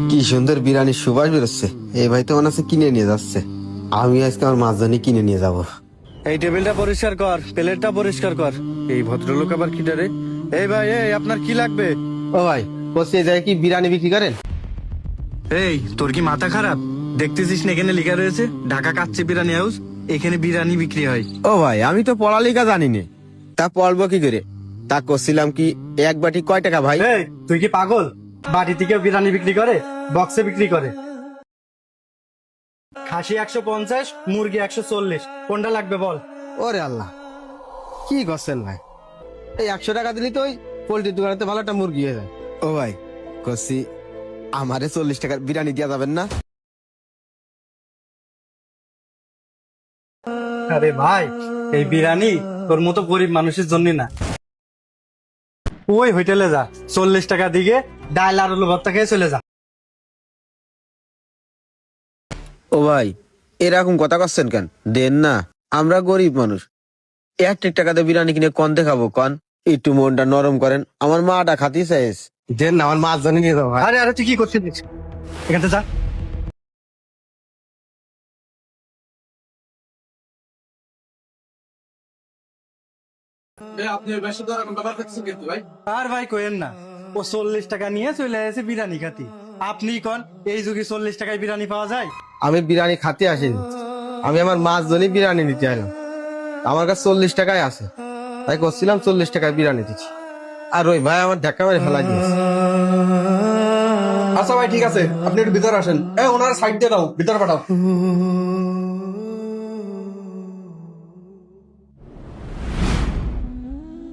কি সুন্দর বিরিয়ানির সুবাস বেরোচ্ছে। এই ভাই তো মনে হচ্ছে কিনে নিয়ে যাচ্ছে। আমি আজকে আমার মাছদানি কিনে নিয়ে যাব। এই টেবিলটা পরিষ্কার কর, প্লেটটা পরিষ্কার কর। এই ভদ্রলোক আবার কি রে? এই ভাই, এই আপনার কি লাগবে? ও ভাই, বলছি এই জায়গায় কি বিরিয়ানি বিক্রি করেন? এই তোর কি মাথা খারাপ? দেখতেছিস না এখানে লেখা রয়েছে ঢাকা কাচ্চি বিরিয়ানি হাউস, এখানে বিরিয়ানি বিক্রি হয়। ও ভাই, আমি তো পড়ালেখা জানি না, তা পড়বো কি করে? তা করছিলাম কি, এক বাটি কয় টাকা ভাই? এই তুই কি পাগল? বাড়ি থেকে বিরিয়ানি বিক্রি করে, বক্সে বিক্রি করে। খাসি 150, মুরগি 140, কোনটা লাগবে বল? ওরে আল্লাহ, কি করছেন ভাই? এই 100 টাকা দিলি তো ওই পোল্ট্রির দোকানেতে ভালো একটা মুরগি হয়ে যায়। ও ভাই, করছি আমারে 40 টাকার বিরিয়ানি দেওয়া যাবেন না? আরে ভাই, এই বিরিয়ানি তোর মতো গরিব মানুষের জন্য না। ওই হোটেলে যা, 40 টাকা দিকে ডাল আর আলু ভর্তা খেয়ে চলে যা। ও ভাই, এরকম কথা করছেন কেন? দেন না, আমরা গরিব মানুষ। এক টাকাতে বিরিয়ানি কিনে কন দেখাবো কন? একটু মনটা নরম করেন, আমার মাটা খাতি চাইস। দেন না, আমার মাছ জানি নিয়ে যাবো ভাই। আরে আরে তুই কি করছিস? এখান থেকে যা। আর ভাই কোয়েন না, ও 40 টাকা নিয়ে চলে আসে বিরিয়ানি খাতি। আপনি কোন এই যুগে 40 টাকায় বিরিয়ানি পাওয়া যায়? আমি বিরিয়ানি খাতে আসিনি, আমি আমার মাছ জনই বিরিয়ানি নিতে এলাম। আমার কাছে 40 টাকায় আছে, তাই করছিলাম 40 টাকায় বিরিয়ানি দিচ্ছি। আর ওই ভাই আমার ধাক্কা মেরে ফেলা দিয়েছে। আচ্ছা ভাই, ঠিক আছে, আপনি একটু ভিতরে আসেন। ওনার সাইড দিয়ে দাও, ভিতরে পাঠাও।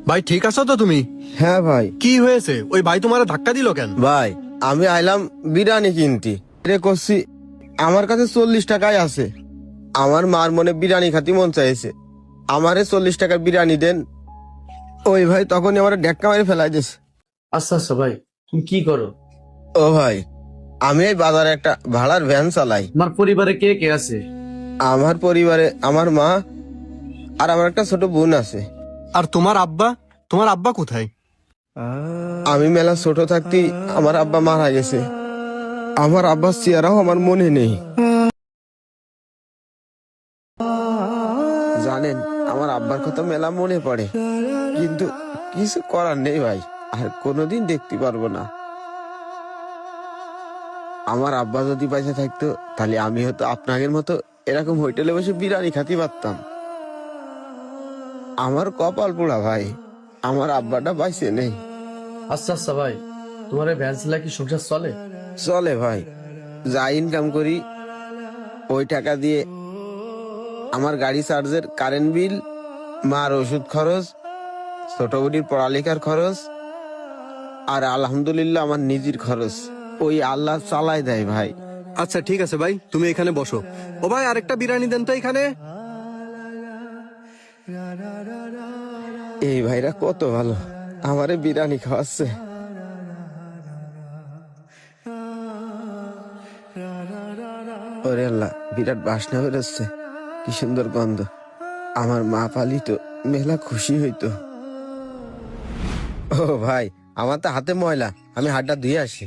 ভাই ঠিক আছো তো তুমি? হ্যাঁ ভাই। কি হয়েছে? ওই ভাই তোমার ধাক্কা দিল কেন? ভাই, আমি আইলাম বিরিয়ানি কিনতে, রে করছি আমার কাছে 40 টাকায় আছে। আমার মার মনে বিরিয়ানি খাতি মন চাইছে, আমারে 40 টাকার বিরিয়ানি দেন। ওই ভাই তখনই আমার ধাক্কা মেরে ফেলাই দিয়েছে। আচ্ছা আচ্ছা ভাই, তুমি কি করো? ও ভাই, আমি এই বাজারে একটা ভাড়ার ভ্যান চালাই। তোমার পরিবারে কে কে আছে? আমার পরিবারে আমার মা আর আমার একটা ছোট বোন আছে। আর তোমার আব্বা? তোমার আব্বা কোথায়? আমি মেলা ছোট থাকতেই আমার আব্বা মারা গেছে। আমার আব্বার চেহারাও আমার মনে নেই। জানেন, আমার আব্বার কথা মেলা মনে পড়ে, কিন্তু কিছু করার নেই ভাই, আর কোনোদিন দেখতে পারবো না। আমার আব্বা যদি বেঁচে থাকতো, তাহলে আমি হয়তো আপনাদের মতো এরকম হোটেলে বসে বিরিয়ানি খাতে পারতাম। আমার কপাল পোড়া ভাই, আমার আব্বাটা বাইসে নেই। আচ্ছা আচ্ছা ভাই, তোমার এই ভ্যান চালায় কি সংসার চলে? চলে ভাই, যা ইনকাম করি ওই টাকা দিয়ে আমার গাড়ি চার্জের, কারেন্ট বিল, মার ওষুধ খরচ, ছোট বুড়ির পড়ালেখার খরচ, আর আলহামদুলিল্লাহ আমার নিজের খরচ ওই আল্লাহ চালাই দেয় ভাই। আচ্ছা ঠিক আছে ভাই, তুমি এখানে বসো। ও ভাই, আরেকটা বিরিয়ানি দেন তো এখানে। এই ভাইরা কত ভালো, আমারে বিরিয়ানি খাওয়াচ্ছে। ওরে আল্লাহ, বিরাট বাসনা বেরোচ্ছে, কি সুন্দর গন্ধ। আমার মা পালি তো মেলা খুশি হইতো। ও ভাই, আমার তো হাতে ময়লা, আমি হাতটা ধুয়ে আসি।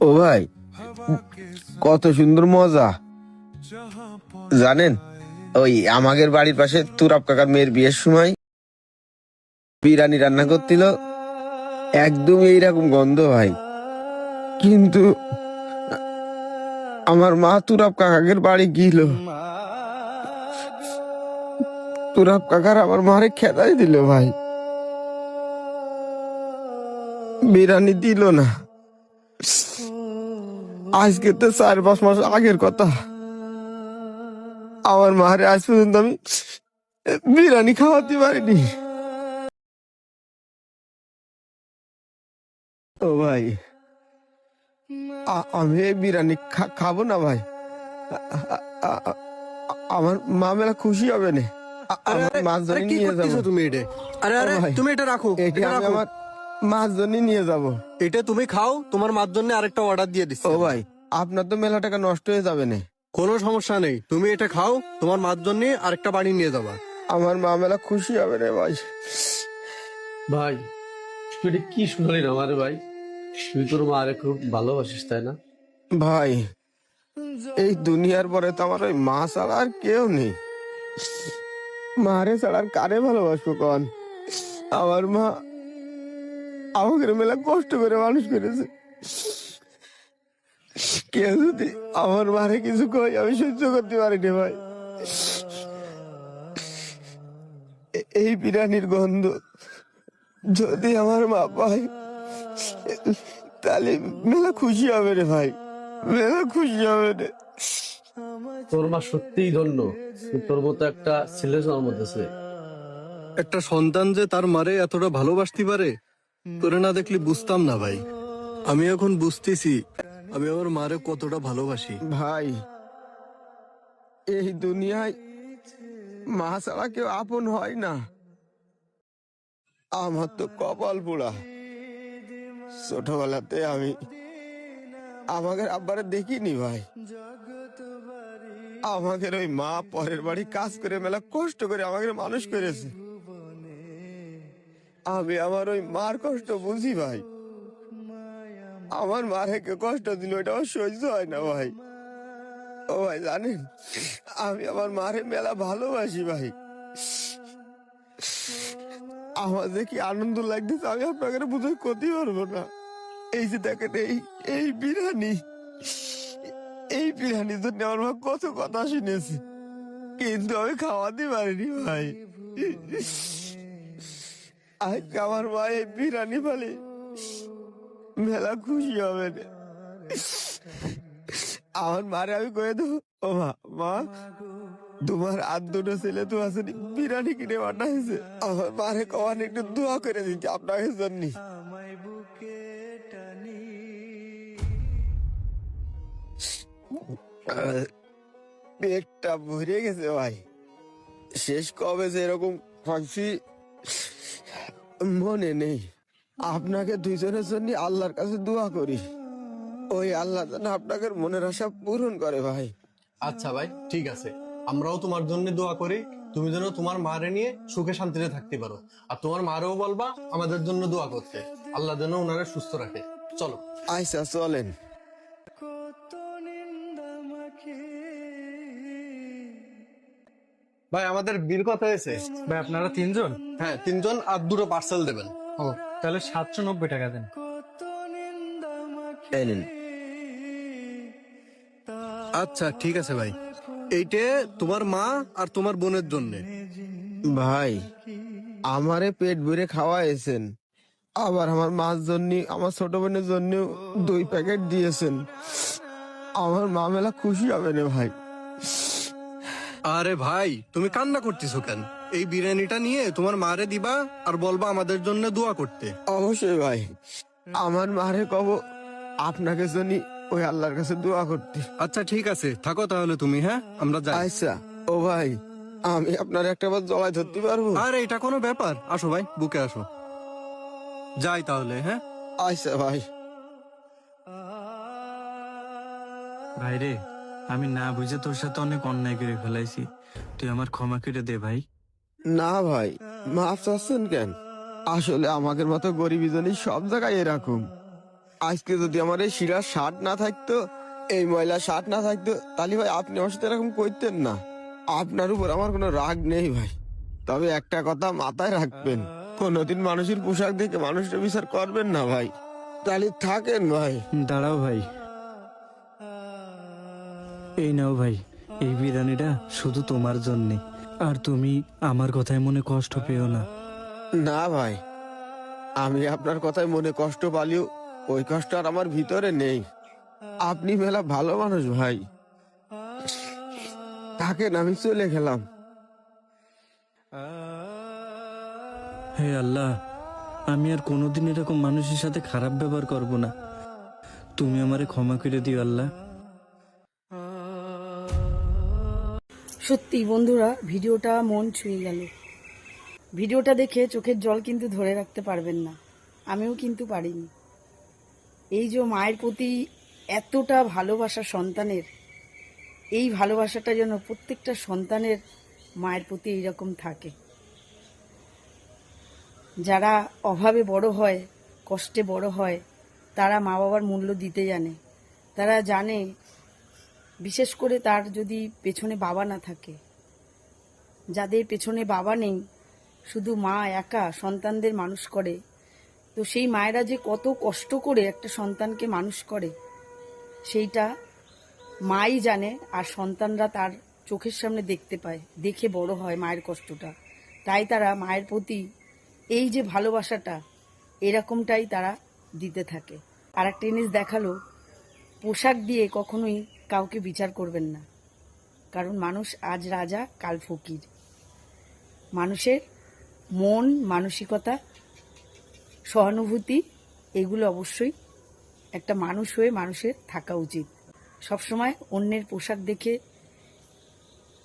ও ভাই, কত সুন্দর মজা। জানেন, ওই আমাদের বাড়ির পাশে তুরাব কাকার মেয়ের বিয়ের সময় বিরিয়ানি রান্না করছিল, একদম এইরকম গন্ধ ভাই। কিন্তু আমার মা তুরাব কাকাদের বাড়ি গিল, তুরাব কাকার আমার মারে খেদাই দিল ভাই, বিরিয়ানি দিল না। আজকে তো 4-5 মাস আগের কথা, আমার মারে আজ পর্যন্ত আমি বিরিয়ানি খাওয়াতে পারিনি। ও ভাই, আমি এই বিরিয়ানি খাবো না ভাই। আ- আ- আমার মা মেলা খুশি হবে না। আমার মাছ আরে ধরে কি নিয়ে করতেছো যাবো। তুমি এটা? আরে আরে, ও ভাই, তুমি এটা রাখো, এটা এটা আমি রাখো। আমার মাছ ধরে নিয়ে যাবো। এটা তুমি খাও, তোমার মার জন্য আরেকটা অর্ডার দিয়ে দিচ্ছি। ও ভাই, আপনার তো মেলা টাকা নষ্ট হয়ে যাবে না। কোনো সমস্যা নেই, তুমি এটা খাও, তোমার মার জন্য আরেকটা বাড়ি নিয়ে যাবা। আমার মা মেলা খুশি হবে রে ভাই। ভাই তুই এটা কি শুনলি না আমার ভাই? তুই তোর মারে খুব ভালোবাসিস তাই না? ভাই এই দুনিয়ার পরে তো আমার ওই মা ছাড়া আর কেউ নেই। মারে ছাড়া আর কারে ভালোবাসবো কন? আমার মা আমাকে মেলা কষ্ট করে মানুষ করেছে। কেউ যদি আমার মারে কিছু কই আমি সহ্য করতে পারিনি ভাই। এই বিরিয়ানির গন্ধ যদি আমার মা পায় তাহলে মেলা খুশি হবে রে ভাই, মেলা খুশি হবে রে। তোর মা সত্যিই ধন্য, তোর মতো একটা ছেলে জন্ম দিয়েছে। একটা সন্তান যে তার মারে এতটা ভালোবাসতে পারে, তোরে না দেখলে বুঝতাম না ভাই। আমি এখন বুঝতেছি আমি আমার মারে কতটা ভালোবাসি। ভাই এই দুনিয়ায় মা ছাড়া কেউ আপন হয় না। আমার তো কপাল পোড়া, ছোটবেলাতে আমি আমাদের আব্বারে দেখিনি ভাই। আমাদের ওই মা পরের বাড়ি কাজ করে মেলা কষ্ট করে আমাদের মানুষ করেছে। আমি আমার ওই মার কষ্ট বুঝি ভাই। আমার মারে কেউ কষ্ট দিল এটা আমার সহ্য হয় না ভাই। ও ভাই জানেন, আমি আমার মারে মেলা ভালোবাসি ভাই। আমার যে কি আনন্দ লাগতেছে আমি আপনাকে বুঝে করতে পারবো না। এই যে দেখেন এই বিরিয়ানি, এই বিরিয়ানির জন্য আমার মা কত কথা শুনেছে, কিন্তু আমি খাওয়াতে পারিনি ভাই। আজকে আমার মা এই বিরিয়ানি পালে মেলা খুশি হবে রে। আমার মারে আমি কয়ে দেবো, ও মা, মা তোমার আর দুটো ছেলে তো আছে বিরিয়ানি কিনে পাঠাইছে, আমার মারে কমান একটু দোয়া করে দিচ্ছি আপনাকে জন্য। পেটটা ভরে গেছে ভাই। শেষ কবে যে এরকম খাচ্ছি মনে নেই। আপনাকে দুইজনের জন্য আল্লাহর কাছে দোয়া করি, ওই আল্লাহ যেন আপনাকে মনের আশা পূরণ করে ভাই। আচ্ছা ভাই, ঠিক আছে, আমরাও তোমার জন্য দোয়া করি, তুমি যেন তোমার মারে নিয়ে সুখে শান্তিতে থাকতে পারো। আর তোমার মারেও বলবা আমাদের জন্য দোয়া করতে, আল্লাহ যেন ওনারা সুস্থ রাখে। চলো। আচ্ছা চলেন। ভাই আমাদের বিল কত হয়েছে? ভাই আপনারা তিনজন? হ্যাঁ 3 জন, আর 2টো পার্সেল দেবেন। ও তাহলে 790 টাকা দেন। এই নিন। আচ্ছা ঠিক আছে ভাই, এইটা তোমার মা আর তোমার বোনের জন্য। ভাই আমারে পেট ভরে খাওয়াইছেন, আবার আমার মার জন্য আমার ছোট বোনের জন্য 2 প্যাকেট দিয়েছেন। আমার মা মেলা খুশি হবে রে ভাই। আরে ভাই তুমি কান্না করতেছো কেন? এই বিরিয়ানিটা নিয়ে তোমার মারে দিবা আর বলবা আমাদের জন্য দোয়া করতে। অবশ্যই ভাই, আমার মারে কব আপনাকে জন্য ওই আল্লাহর কাছে দোয়া করতে। আচ্ছা ঠিক আছে, থাকো তাহলে তুমি। হ্যাঁ আমরা যাই। আচ্ছা ও ভাই, আমি আপনার একটা বার জড়াই ধরতে পারবো? আরে এটা কোনো ব্যাপার, আসো ভাই বুকে আসো। যাই তাহলে। হ্যাঁ আচ্ছা ভাই। ভাই রে, আমি না বুঝে তোর সাথে অনেক অন্যায় করে ফেলাইছি, তুই আমার ক্ষমা করে দে ভাই। না ভাই, মাফ চাচ্ছেন কেন? আসলে আমাদের মতো গরিব জনই সব জায়গায় এরকম। আজকে যদি আমার এই শিরার শার্ট না থাকতো, এই ময়লা শার্ট না থাকতো, তাহলে ভাই আপনি আমার সাথে এরকম করতেন না। আপনার উপর আমার কোনো রাগ নেই ভাই, তবে একটা কথা মাথায় রাখবেন, কোনোদিন মানুষের পোশাক দেখে মানুষটা বিচার করবেন না ভাই। তাহলে থাকেন ভাই। দাঁড়াও ভাই, এই নাও ভাই, এই বিরিয়ানিটা শুধু তোমার জন্যে, আর তুমি আমার কথায় মনে কষ্ট পেও না। না ভাই, আমি আপনার কথায় মনে কষ্ট পালিও ওই কষ্ট আর আমার ভিতরে নেই। আপনি মেলা ভালো মানুষ ভাই, থাকেন, আমি চলে গেলাম। হে আল্লাহ, আমি আর কোনোদিন এরকম মানুষের সাথে খারাপ ব্যবহার করব না, তুমি আমারে ক্ষমা করে দিও আল্লাহ। সত্যি বন্ধুরা, ভিডিওটা মন ছুঁয়ে গেল। ভিডিওটা দেখে চোখের জল কিন্তু ধরে রাখতে পারবেন না, আমিও কিন্তু পারিনি। এই যে মায়ের প্রতি এতটা ভালোবাসা সন্তানের, এই ভালোবাসাটা যেন প্রত্যেকটা সন্তানের মায়ের প্রতি এইরকম থাকে। যারা অভাবে বড় হয়, কষ্টে বড় হয়, তারা মা বাবার মূল্য দিতে জানে। তারা জানে, বিশেষ করে তার যদি পেছনে বাবা না থাকে, যাদের পেছনে বাবা নেই, শুধু মা একা সন্তানদের মানুষ করে, তো সেই মায়েরা যে কত কষ্ট করে একটা সন্তানকে মানুষ করে সেইটা মাই জানে, আর সন্তানরা তার চোখের সামনে দেখতে পায়, দেখে বড় হয় মায়ের কষ্টটা। তাই তারা মায়ের প্রতি এই যে ভালোবাসাটা এরকমটাই তারা দিতে থাকে। আর একটা জিনিস দেখালো, পোশাক দিয়ে কখনোই কাউকে বিচার করবেন না, কারণ মানুষ আজ রাজা কাল ফকির। মানুষের মন, মানসিকতা, সহানুভূতি এগুলো অবশ্যই একটা মানুষ হয়ে মানুষের থাকা উচিত। সবসময় অন্যের পোশাক দেখে,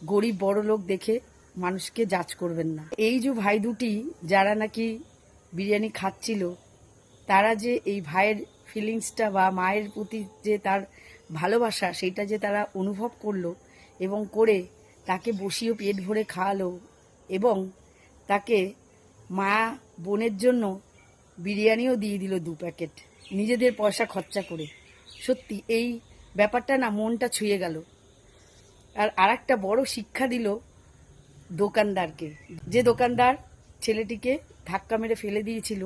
গরিব বড় লোক দেখে মানুষকে জাজ করবেন না। এই যে ভাই দুটি যারা নাকি বিরিয়ানি খাচ্ছিল, তারা যে এই ভাইয়ের ফিলিংসটা বা মায়ের প্রতি যে তার ভালোবাসা সেইটা যে তারা অনুভব করলো এবং করে তাকে বসিয়ে পেট ভরে খাওয়ালো এবং তাকে মা বোনের জন্য বিরিয়ানিও দিয়ে দিল 2 প্যাকেট নিজেদের পয়সা খরচা করে। সত্যি এই ব্যাপারটা না মনটা ছুঁয়ে গেল। আর আরেকটা বড় শিক্ষা দিল দোকানদারকে, যে দোকানদার ছেলেটিকে ধাক্কা মেরে ফেলে দিয়েছিল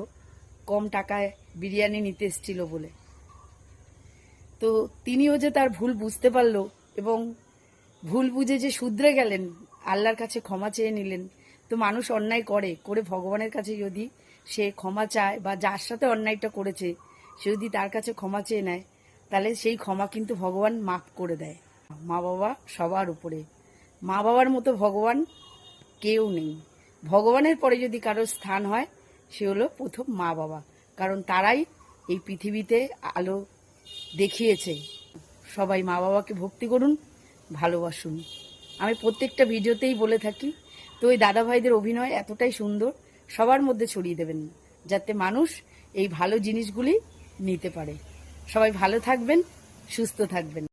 কম টাকায় বিরিয়ানি নিতে এসেছিল বলে। তো তিনিও যে তার ভুল বুঝতে পারলো এবং ভুল বুঝে যে শুধরে গেলেন, আল্লাহর কাছে ক্ষমা চেয়ে নিলেন। তো মানুষ অন্যায় করে ভগবানের কাছে যদি সে ক্ষমা চায় বা যার সাথে অন্যায়টা করেছে সে যদি তার কাছে ক্ষমা চেয়ে নেয়, তাহলে সেই ক্ষমা কিন্তু ভগবান মাফ করে দেয়। মা বাবা সবার উপরে, মা বাবার মতো ভগবান কেউ নেই। ভগবানের পরে যদি কারোর স্থান হয় সে হলো প্রথম মা বাবা, কারণ তারাই এই পৃথিবীতে আলো দেখিয়েছে। সবাই মা বাবাকে ভক্তি করুন, ভালোবাসুন। আমি প্রত্যেকটা ভিডিওতেই বলে থাকি। তো ওই দাদা ভাইদের অভিনয় এতটাই সুন্দর, সবার মধ্যে ছড়িয়ে দেবেন যাতে মানুষ এই ভালো জিনিসগুলি নিতে পারে। সবাই ভালো থাকবেন, সুস্থ থাকবেন।